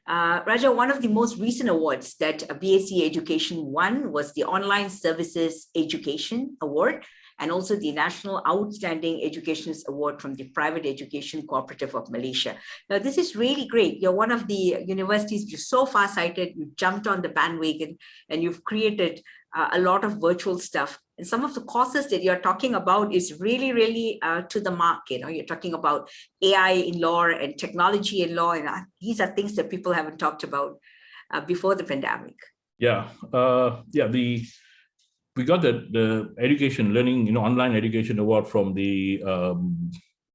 Raja, one of the most recent awards that BAC Education won was the Online Services Education Award, and also the National Outstanding Education Award from the Private Education Cooperative of Malaysia. Now, this is really great. You're one of the universities, you're so far-sighted, you jumped on the bandwagon, and you've created a lot of virtual stuff. And some of the courses that you're talking about is really, really to the mark. You're talking about AI in law and technology in law, and these are things that people haven't talked about before the pandemic. Yeah, we got the education learning, online education award from the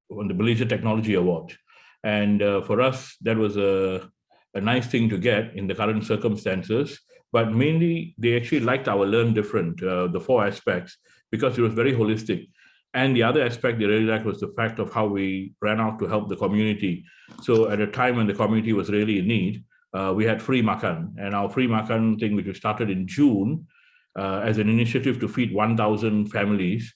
Malaysia Technology Award, and for us that was a nice thing to get in the current circumstances. But mainly, they actually liked our Learn Different, the 4 aspects, because it was very holistic. And the other aspect they really liked was the fact of how we ran out to help the community. So at a time when the community was really in need, we had free makan. And our free makan thing, which we started in June as an initiative to feed 1,000 families,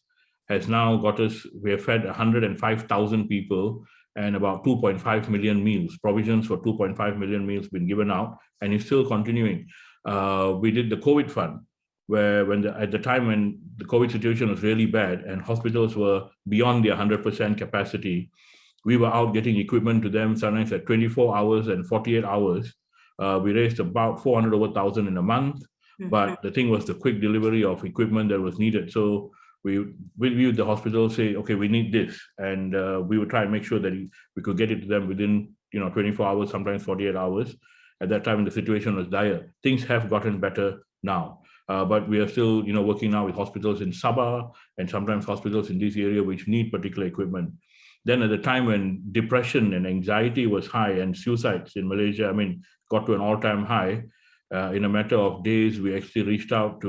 has now got us, we have fed 105,000 people and about 2.5 million meals. Provisions for 2.5 million meals been given out, and it's still continuing. We did the COVID fund, where at the time when the COVID situation was really bad and hospitals were beyond their 100% capacity, we were out getting equipment to them, sometimes at 24 hours and 48 hours. We raised about 400,000 in a month, but the thing was the quick delivery of equipment that was needed. So we viewed the hospital, say, okay, we need this, and we would try and make sure that we could get it to them within 24 hours, sometimes 48 hours. At that time, the situation was dire. Things have gotten better now, but we are still, working now with hospitals in Sabah and sometimes hospitals in this area which need particular equipment. Then at the time when depression and anxiety was high and suicides in Malaysia, got to an all-time high, in a matter of days, we actually reached out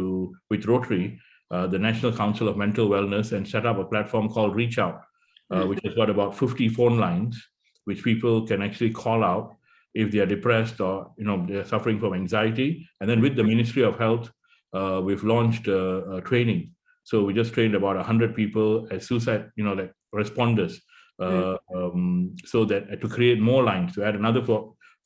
with Rotary, the National Council of Mental Wellness, and set up a platform called Reach Out, which has got about 50 phone lines, which people can actually call out if they are depressed or they're suffering from anxiety. And then with the Ministry of Health, we've launched a training. So we just trained about 100 people as suicide, like responders, so that to create more lines, to add another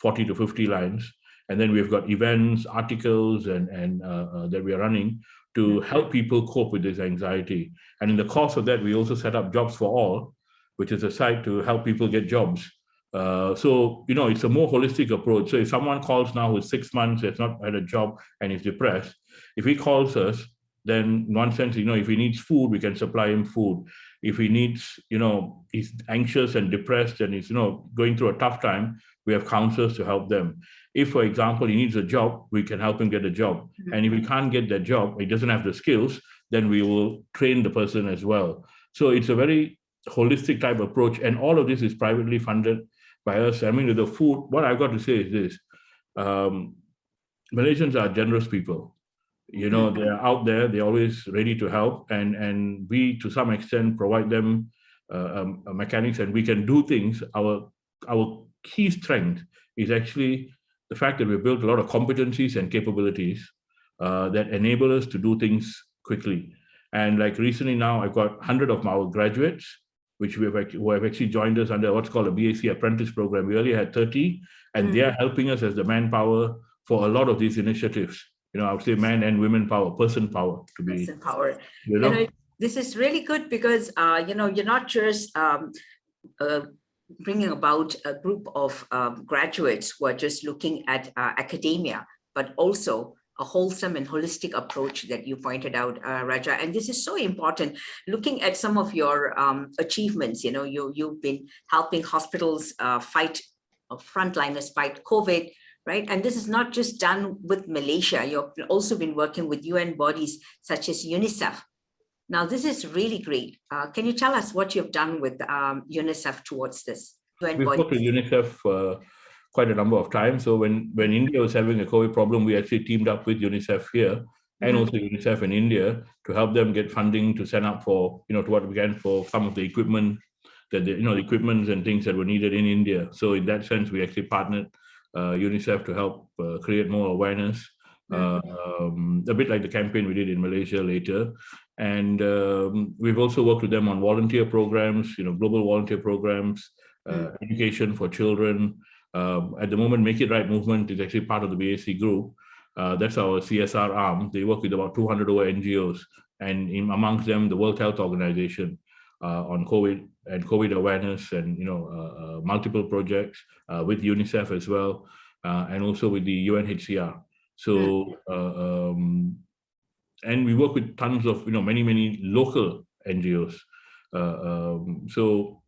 40 to 50 lines. And then we've got events, articles, and that we are running to help people cope with this anxiety. And in the course of that, we also set up Jobs for All, which is a site to help people get jobs. So, it's a more holistic approach. So if someone calls now who's 6 months, has not had a job and is depressed, if he calls us, then in one sense, if he needs food, we can supply him food. If he needs, he's anxious and depressed and he's, going through a tough time, we have counselors to help them. If, for example, he needs a job, we can help him get a job. And if he can't get that job, he doesn't have the skills, then we will train the person as well. So it's a very holistic type approach. And all of this is privately funded by us. With the food, what I've got to say is this. Malaysians are generous people. They're out there, they're always ready to help. And we, to some extent, provide them mechanics, and we can do things. Our key strength is actually the fact that we've built a lot of competencies and capabilities that enable us to do things quickly. And like recently now, I've got 100 of our graduates, who have actually joined us under what's called a BAC apprentice program. We earlier had 30, and they are helping us as the manpower for a lot of these initiatives. I would say man and women power, person power to be. Person power. This is really good because, you're not just bringing about a group of graduates who are just looking at academia, but also a wholesome and holistic approach that you pointed out, Raja. And this is so important. Looking at some of your achievements, you've been helping hospitals frontliners fight COVID, right? And this is not just done with Malaysia. You've also been working with UN bodies such as UNICEF. Now, this is really great. Can you tell us what you've done with UNICEF towards this? We've worked with UNICEF quite a number of times. So when India was having a COVID problem, we actually teamed up with UNICEF here and also UNICEF in India to help them get funding to send up for, to what we can for some of the equipment, the equipment and things that were needed in India. So in that sense, we actually partnered UNICEF to help create more awareness, a bit like the campaign we did in Malaysia later. And we've also worked with them on volunteer programs, global volunteer programs, education for children. At the moment, Make It Right movement is actually part of the BAC group. That's our CSR arm. They work with about 200 over NGOs, and amongst them, the World Health Organization on COVID and COVID awareness, and multiple projects with UNICEF as well, and also with the UNHCR. So, and we work with tons of many local NGOs. So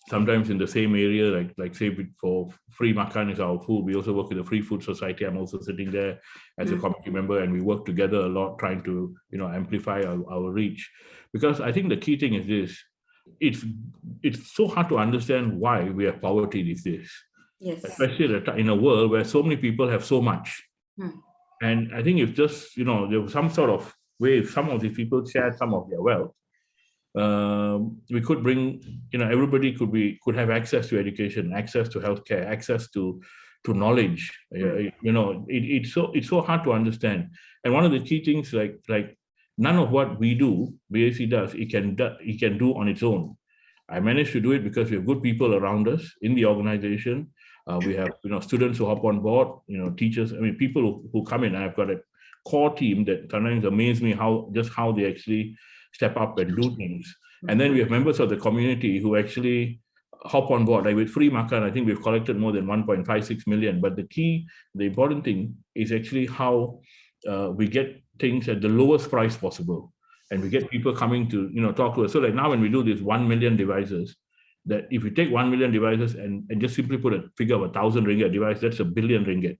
sometimes in the same area, like say for Free Makan is our food. We also work with the Free Food Society. I'm also sitting there as a committee member, and we work together a lot, trying to amplify our reach. Because I think the key thing is this: it's so hard to understand why we have poverty these days. Yes. Especially in a world where so many people have so much. And I think if just there was some sort of way, if some of these people shared some of their wealth, we could bring, everybody could have access to education, access to healthcare, access to knowledge. It's so hard to understand. And one of the key things, like none of what we do, BAC does, it can do on its own. I managed to do it because we have good people around us in the organization. We have students who hop on board, teachers. I mean, people who come in. I've got a core team that sometimes amaze me how they actually step up and do things. And then we have members of the community who actually hop on board. Like with Free Makan, I think we've collected more than 1.56 million. But the important thing is actually how we get things at the lowest price possible. And we get people coming to talk to us. So like now when we do this 1 million devices, that if you take 1 million devices and just simply put a figure of 1,000 ringgit device, that's a billion ringgit,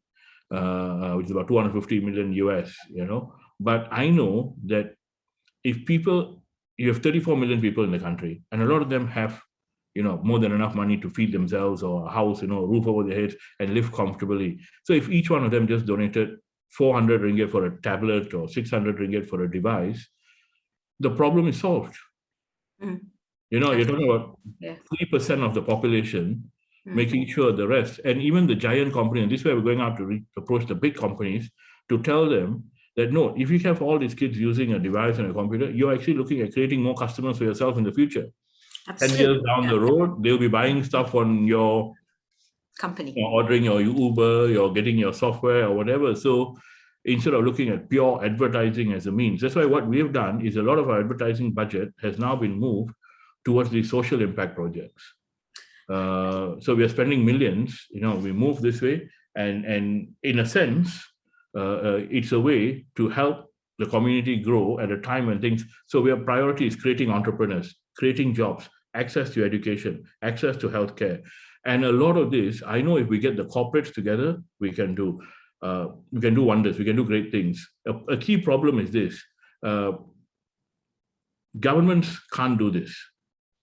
which is about 250 million US, But I know that if you have 34 million people in the country, and a lot of them have, more than enough money to feed themselves, or a house, a roof over their heads, and live comfortably. So if each one of them just donated 400 ringgit for a tablet or 600 ringgit for a device, the problem is solved. You're talking about 3% of the population, making sure the rest, and even the giant companies, and this is where we're going out to approach the big companies to tell them that no, if you have all these kids using a device and a computer, you're actually looking at creating more customers for yourself in the future. Absolutely. 10 years down the road, they'll be buying stuff on your company, ordering your Uber, you're getting your software or whatever. So instead of looking at pure advertising as a means, that's why what we've done is a lot of our advertising budget has now been moved towards the social impact projects. So we are spending millions, we move this way, and in a sense, it's a way to help the community grow at a time when things, so our priority is creating entrepreneurs, creating jobs, access to education, access to healthcare. And a lot of this, I know if we get the corporates together, we can do wonders, we can do great things. A key problem is this, governments can't do this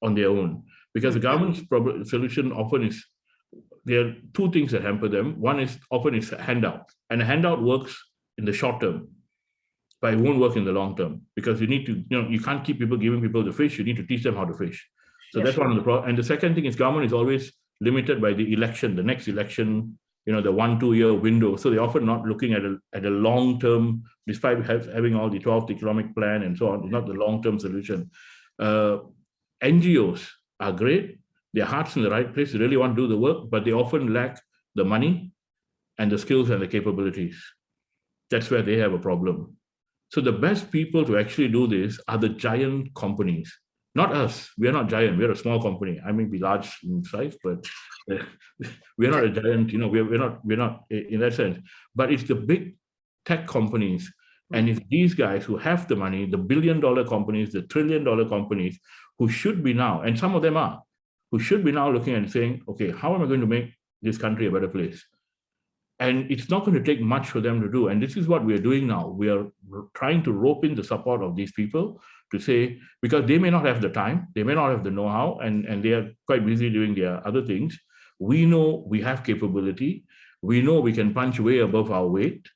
on their own, because the government's solution often is, there are two things that hamper them. One is often it's a handout, and a handout works in the short term, but it won't work in the long term, because you need to, you can't keep giving people the fish, you need to teach them how to fish. So that's one of the problems. And the second thing is government is always limited by the election, the next election, the 1-2 year window. So they're often not looking at a long term, despite having all the 12th economic plan and so on, it's not the long term solution. NGOs are great. Their heart's in the right place. They really want to do the work, but they often lack the money and the skills and the capabilities. That's where they have a problem. So the best people to actually do this are the giant companies, not us. We are not giant. We are a small company. I may be large in size, but we are not a giant. We're not in that sense. But it's the big tech companies, and it's these guys who have the money, the billion-dollar companies, the trillion-dollar companies, who should be now, and some of them are, who should be now looking and saying, okay, how am I going to make this country a better place? And it's not going to take much for them to do. And this is what we are doing now. We are trying to rope in the support of these people to say, because they may not have the time, they may not have the know-how, and they are quite busy doing their other things. We know we have capability. We know we can punch way above our weight.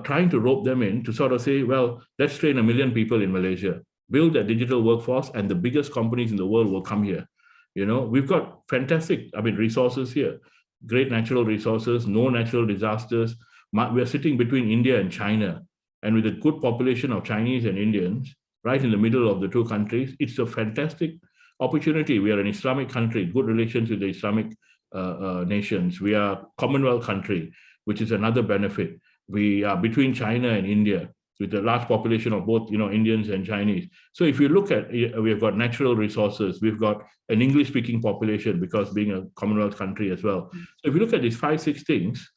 Trying to rope them in to sort of say, well, let's train 1 million people in Malaysia, build a digital workforce, and the biggest companies in the world will come here. We've got fantastic, resources here, great natural resources, no natural disasters. We're sitting between India and China, and with a good population of Chinese and Indians, right in the middle of the two countries, it's a fantastic opportunity. We are an Islamic country, good relations with the Islamic nations. We are Commonwealth country, which is another benefit. We are between China and India, with a large population of both, Indians and Chinese. So if you look at, we've got natural resources, we've got an English-speaking population because being a Commonwealth country as well. So if you look at these 5-6 things,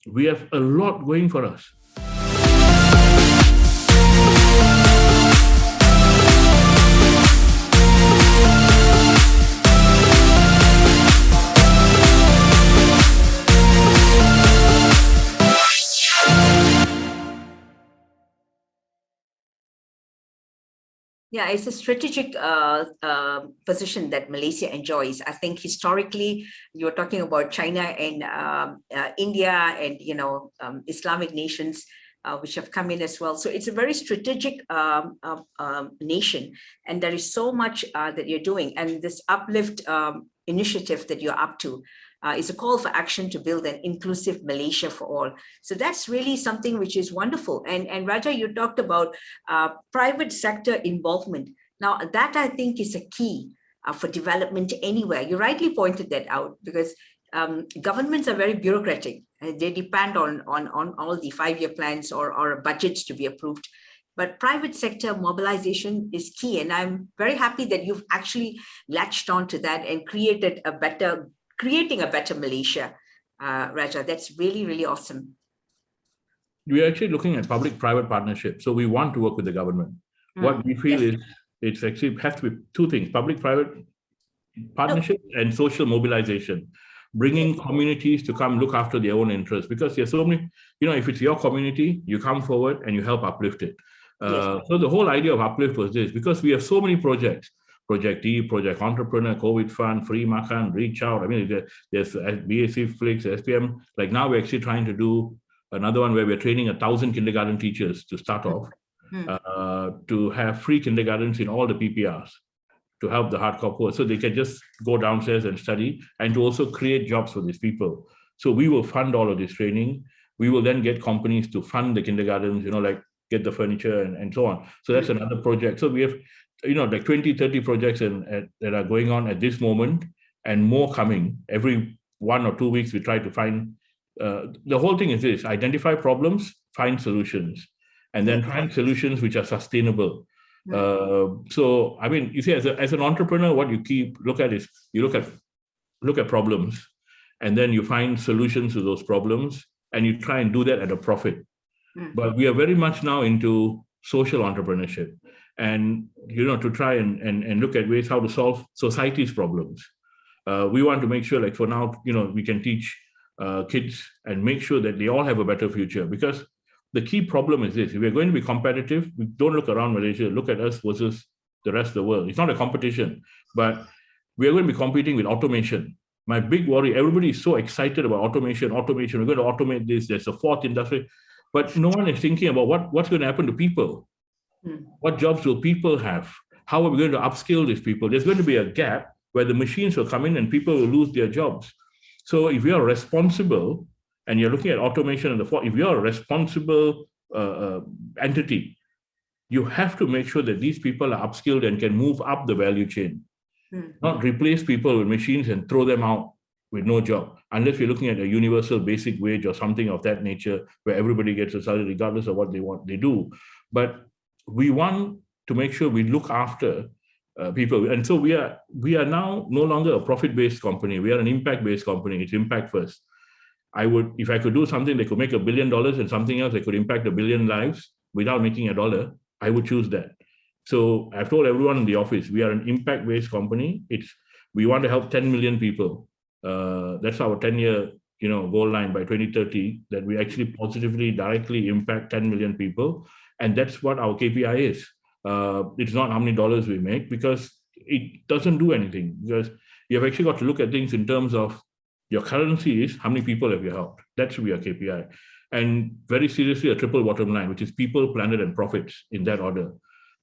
we have a lot going for us. Yeah, it's a strategic position that Malaysia enjoys. I think historically, you're talking about China and India and Islamic nations which have come in as well. So it's a very strategic nation, and there is so much that you're doing. And this uplift initiative that you're up to is a call for action to build an inclusive Malaysia for all. So that's really something which is wonderful. And Raja, you talked about private sector involvement. Now, that I think is a key for development anywhere. You rightly pointed that out, because governments are very bureaucratic. They depend on all the 5-year plans or budgets to be approved. But private sector mobilization is key. And I'm very happy that you've actually latched on to that and creating a better Malaysia, Raja. That's really, really awesome. We're actually looking at public-private partnerships. So we want to work with the government. What we feel is it's actually has to be 2 things: public-private partnership and social mobilization, bringing communities to come look after their own interests. Because there's so many, if it's your community, you come forward and you help uplift it. So the whole idea of uplift was this, because we have so many projects. Project E, Project Entrepreneur, COVID Fund, Free Makan, Reach Out. I mean, there's BAC Flix, SPM. Like now we're actually trying to do another one where we're training 1,000 kindergarten teachers to start off, to have free kindergartens in all the PPRs to help the hardcore poor. So they can just go downstairs and study, and to also create jobs for these people. So we will fund all of this training. We will then get companies to fund the kindergartens, like get the furniture and so on. So that's another project. So we have like 20, 30 projects that are going on at this moment, and more coming. Every 1 or 2 weeks, we try to find, the whole thing is this: identify problems, find solutions, and then find solutions which are sustainable. So, I mean, you see, as an entrepreneur, what you look at is, you look at problems, and then you find solutions to those problems, and you try and do that at a profit. But we are very much now into social entrepreneurship, and to try and look at ways how to solve society's problems. We want to make sure, like for now, we can teach kids and make sure that they all have a better future. Because the key problem is this: if we're going to be competitive, we don't look around Malaysia, look at us versus the rest of the world. It's not a competition, but we are going to be competing with automation. My big worry, everybody is so excited about automation. We're going to automate this. There's a 4th industry, but no one is thinking about what's going to happen to people. What jobs will people have? How are we going to upskill these people? There's going to be a gap where the machines will come in and people will lose their jobs. So if you're responsible and you're looking at automation if you're a responsible entity, you have to make sure that these people are upskilled and can move up the value chain, not replace people with machines and throw them out with no job, unless we're looking at a universal basic wage or something of that nature where everybody gets a salary regardless of what they do. But we want to make sure we look after people. And so we are now no longer a profit-based company. We are an impact-based company. It's impact first. If I could do something that could make $1 billion and something else that could impact 1 billion lives without making $1, I would choose that. So I've told everyone in the office, we are an impact-based company. We want to help 10 million people. That's our 10-year goal line by 2030, that we actually positively, directly impact 10 million people. And that's what our KPI is. It's not how many dollars we make, because it doesn't do anything. Because you have actually got to look at things in terms of your currency is how many people have you helped. That should be your KPI. And very seriously, a triple bottom line, which is people, planet, and profits, in that order.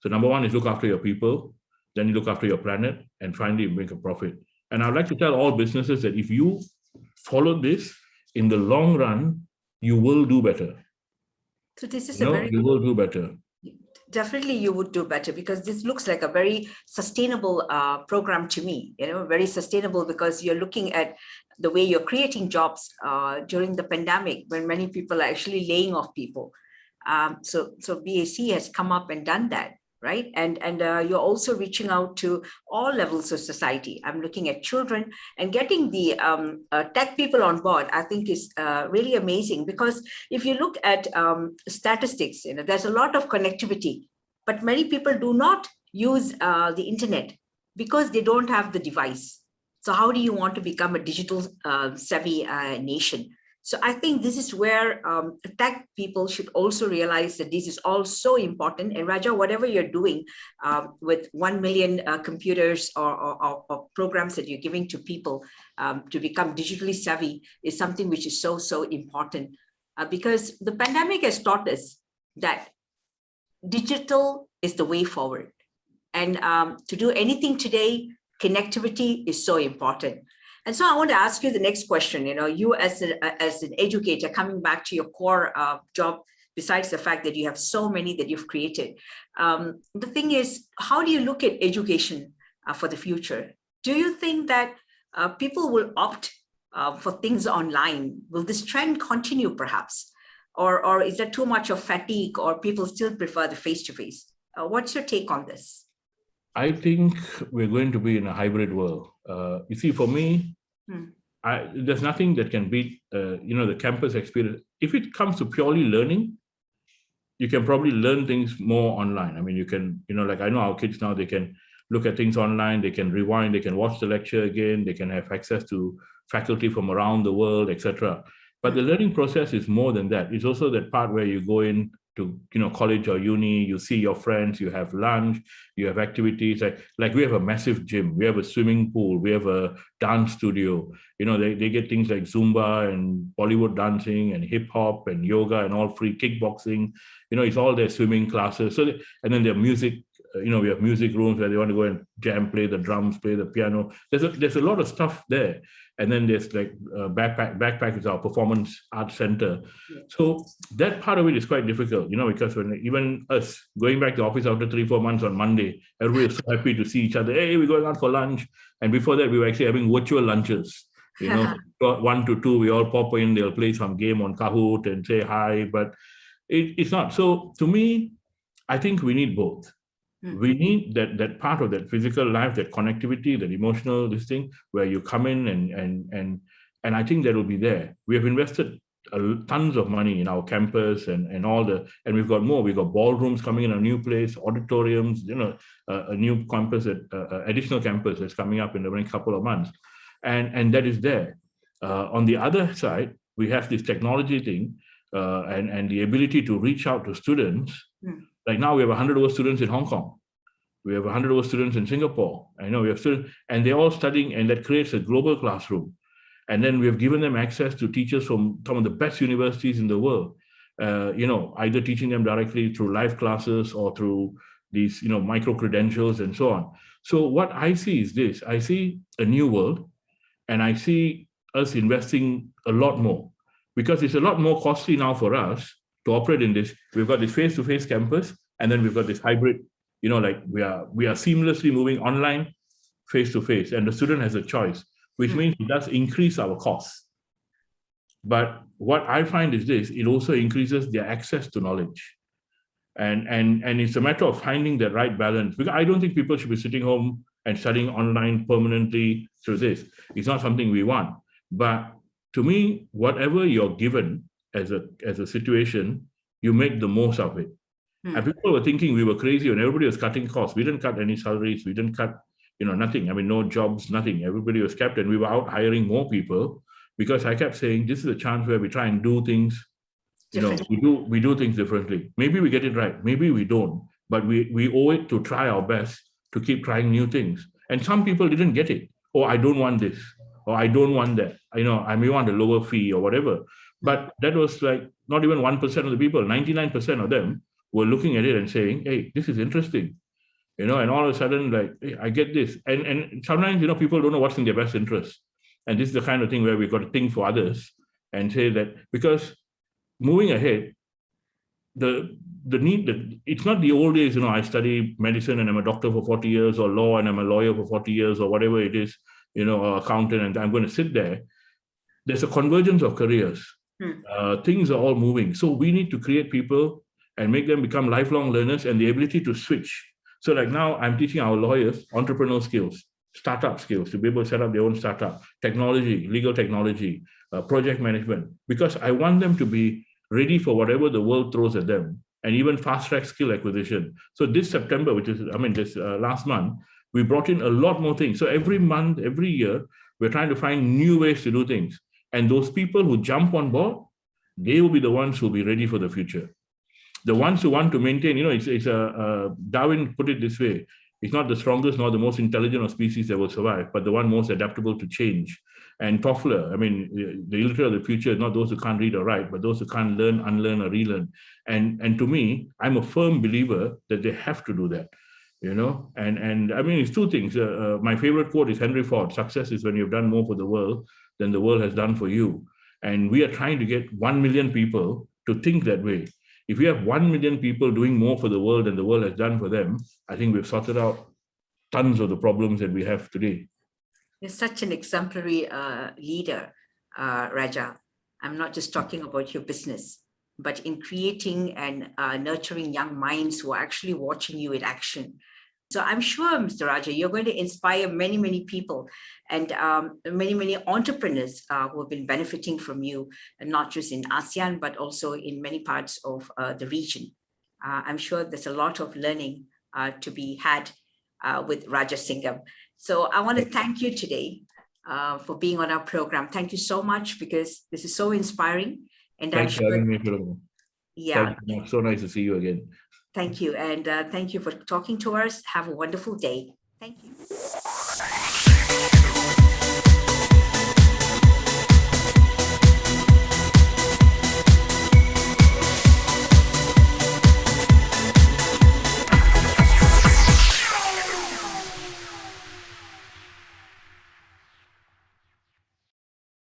So number 1 is look after your people, then you look after your planet, and finally make a profit. And I'd like to tell all businesses that if you follow this, in the long run, you will do better. So this is you will do better. Definitely you would do better, because this looks like a very sustainable program to me, very sustainable, because you're looking at the way you're creating jobs during the pandemic when many people are actually laying off people. So BAC has come up and done that, right? And you're also reaching out to all levels of society. I'm looking at children, and getting the tech people on board, I think is really amazing, because if you look at statistics, there's a lot of connectivity, but many people do not use the internet because they don't have the device. So how do you want to become a digital savvy nation? So I think this is where tech people should also realize that this is all so important. And Raja, whatever you're doing with 1 million computers or programs that you're giving to people to become digitally savvy is something which is so, so important. Because the pandemic has taught us that digital is the way forward. And to do anything today, connectivity is so important. And so I want to ask you the next question. You as an educator, coming back to your core job, besides the fact that you have so many that you've created, the thing is, how do you look at education for the future? Do you think that people will opt for things online? Will this trend continue perhaps? Or is there too much of fatigue, or people still prefer the face-to-face? What's your take on this? I think we're going to be in a hybrid world. You see, for me, there's nothing that can beat, the campus experience. If it comes to purely learning, you can probably learn things more online. I mean, you can, like I know our kids now, they can look at things online, they can rewind, they can watch the lecture again, they can have access to faculty from around the world, etc. But the learning process is more than that. It's also that part where you go in to college or uni, you see your friends, you have lunch, you have activities. Like we have a massive gym, we have a swimming pool, we have a dance studio. They get things like Zumba and Bollywood dancing and hip hop and yoga and all free, kickboxing. It's all their swimming classes. And then their music. We have music rooms where they want to go and jam, play the drums, play the piano. There's a lot of stuff there. And then there's like Backpack is our performance arts center. Yeah. So that part of it is quite difficult, because when even us going back to the office after 3-4 months on Monday, everybody is so happy to see each other. Hey, we're going out for lunch. And before that, we were actually having virtual lunches. 1 to 2, we all pop in, they'll play some game on Kahoot and say hi, but it's not. So to me, I think we need both. We need that part of that physical life, that connectivity, that emotional this thing where you come in and I think that will be there. We have invested tons of money in our campus and and we've got more. We've got ballrooms coming in a new place, auditoriums, a new campus, additional campus that's coming up in the next couple of months, and that is there. On the other side, we have this technology thing and the ability to reach out to students. Like now we have 100 over students in Hong Kong. We have 100 over students in Singapore. I know we have students, and they're all studying, and that creates a global classroom. And then we have given them access to teachers from some of the best universities in the world, either teaching them directly through live classes or through these, micro-credentials and so on. So what I see is this. I see a new world, and I see us investing a lot more, because it's a lot more costly now for us to operate in this. We've got this face-to-face campus, and then we've got this hybrid, like we are seamlessly moving online, face-to-face, and the student has a choice, which means it does increase our costs. But what I find is this, it also increases their access to knowledge. And it's a matter of finding the right balance, because I don't think people should be sitting home and studying online permanently through this. It's not something we want. But to me, whatever you're given as a situation, you make the most of it. And people were thinking we were crazy when everybody was cutting costs. We didn't cut any salaries. We didn't cut, nothing. I mean, no jobs, nothing. Everybody was kept, and we were out hiring more people, because I kept saying this is a chance where we try and do things. We do things differently. Maybe we get it right. Maybe we don't. But we owe it to try our best to keep trying new things. And some people didn't get it. Oh, I don't want this, or I don't want that. I may want a lower fee or whatever. But that was like not even 1% of the people. 99% of them were looking at it and saying, hey, this is interesting. And all of a sudden, like, hey, I get this. And sometimes, people don't know what's in their best interest. And this is the kind of thing where we've got to think for others and say that, because moving ahead, the need that it's not the old days, I study medicine and I'm a doctor for 40 years, or law and I'm a lawyer for 40 years, or whatever it is, or accountant, and I'm going to sit there. There's a convergence of careers. Things are all moving. So we need to create people and make them become lifelong learners, and the ability to switch. So like now I'm teaching our lawyers entrepreneurial skills, startup skills, to be able to set up their own startup, technology, legal technology, project management, because I want them to be ready for whatever the world throws at them, and even fast-track skill acquisition. So this September, this last month, we brought in a lot more things. So every month, every year, we're trying to find new ways to do things. And those people who jump on board, they will be the ones who will be ready for the future. The ones who want to maintain, Darwin put it this way: it's not the strongest nor the most intelligent of species that will survive, but the one most adaptable to change. And Toffler, the illiterate of the future is not those who can't read or write, but those who can't learn, unlearn, or relearn. And to me, I'm a firm believer that they have to do that. It's two things. My favorite quote is Henry Ford: "Success is when you've done more for the world than the world has done for you." And we are trying to get 1 million people to think that way. If we have 1 million people doing more for the world than the world has done for them, I think we've sorted out tons of the problems that we have today. You're such an exemplary leader, Raja. I'm not just talking about your business, but in creating and nurturing young minds who are actually watching you in action. So I'm sure, Mr. Raja, you're going to inspire many, many people and many, many entrepreneurs who have been benefiting from you, and not just in ASEAN, but also in many parts of the region. I'm sure there's a lot of learning to be had with Raja Singham. So I want to thank you today for being on our program. Thank you so much, because this is so inspiring. And Thanks for having me, Philomena. Yeah. So nice to see you again. Thank you. And thank you for talking to us. Have a wonderful day. Thank you.